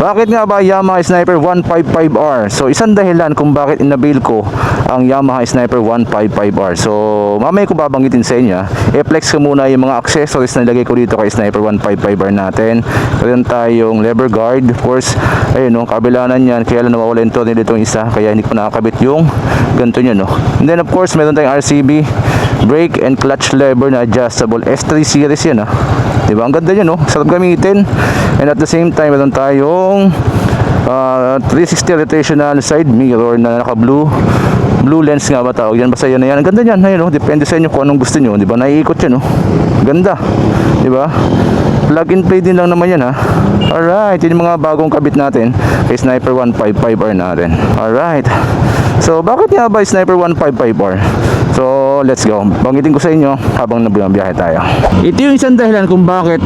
Bakit nga ba Yamaha Sniper 155R? So isang dahilan kung bakit inabil ko ang Yamaha Sniper 155R. So mamaya ko babanggitin sa inyo. I-flex ko muna yung mga accessories na nilagay ko dito kay Sniper 155R natin. Meron tayong lever guard, of course. Ayun no, kabilanan yan. Kaya lang nawawala yung tornilyo itong isa. Kaya hindi ko nakakabit yung ganito nyo no. And then of course meron tayong RCB brake and clutch lever na adjustable. S3 series yan diba? Ang ganda nyo no. Sarap gamitin. And at the same time meron tayong 360 rotational side mirror na naka blue lens nga ba tawag yan, basta yan na yan. Ang ganda yan, ayun, depende sa inyo kung anong gusto nyo, di ba? Naiikot yan, ganda, di ba? Plug and play din lang naman yan, alright, yun yung mga bagong kabit natin kay Sniper 155R natin. Alright, so bakit nga ba Sniper 155R? So let's go, banggitin ko sa inyo habang nabiyahe tayo. Ito yung isang dahilan kung bakit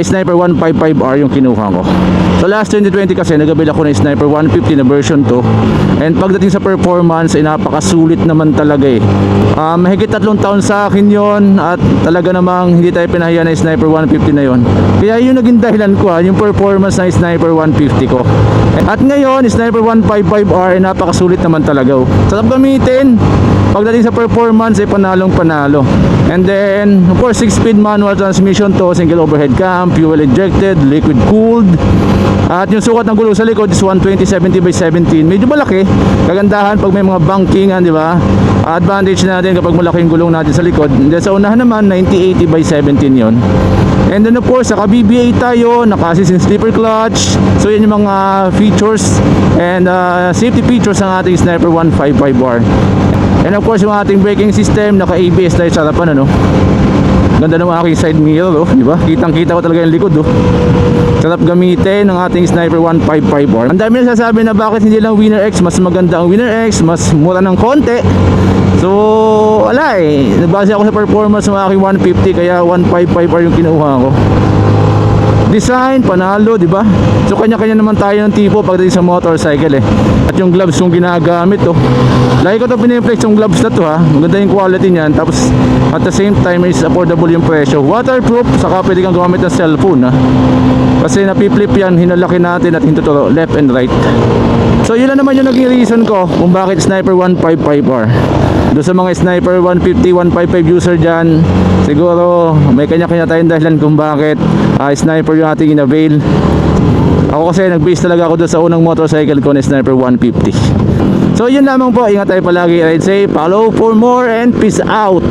Sniper 155R yung kinuha ko. So last 2020 kasi nagabil ako ng Sniper 150 na version 2. And pagdating sa performance ay napakasulit naman talaga mahigit 3 taon sa akin yon. At talaga namang hindi tayo pinahiya ng Sniper 150 na yon. Kaya yun naging dahilan ko yung performance ng Sniper 150 ko. At ngayon Sniper 155R ay napakasulit naman talaga. Sarap gamitin. Pagdating sa performance ay panalong panalo. And then of course 6-speed manual transmission to, single overhead cam, fuel injected, liquid cooled. At yung sukat ng gulong sa likod is 120/70/17. Medyo malaki. Kagandahan pag may mga bankingan, di ba? Advantage natin kapag malaki yung gulong natin sa likod. And then sa unahan naman 90/80/17 yon. And then of course naka BBA tayo, naka assist and slipper clutch. So yan yung mga features and safety features ng ating Sniper 155R. And of course yung ating braking system, naka ABS tayo sa harapan, Ganda ng aking side mirror, di ba? Kitang-kita ko talaga yung likod, Sarap gamitin ng ating Sniper 155R. Ang dami nasasabi na bakit hindi lang Winner X, mas maganda ang Winner X, mas mura ng konti. So, wala nagbase ako sa performance ng aking 150, kaya 155R yung kinuha ko. Design, panalo, di ba? So kanya-kanya naman tayo ng tipo pagdating sa motorcycle At yung gloves yung ginagamit lagi ko to piniflex yung gloves na to Maganda yung quality niyan. Tapos at the same time is affordable yung presyo. Waterproof, saka pwede kang gumamit ng cellphone Kasi napiflip yan, hinalaki natin at hintuturo left and right. So yun na naman yung naging reason ko kung bakit Sniper 155R. Doon sa mga Sniper 150, 155 user dyan, siguro may kanya-kanya tayong dahilan kung bakit Sniper yung ating inavail. Ako kasi nag-base talaga ako doon sa unang motorcycle ko na Sniper 150. So yun lamang po, ingat tayo palagi, ride safe, follow for more and peace out.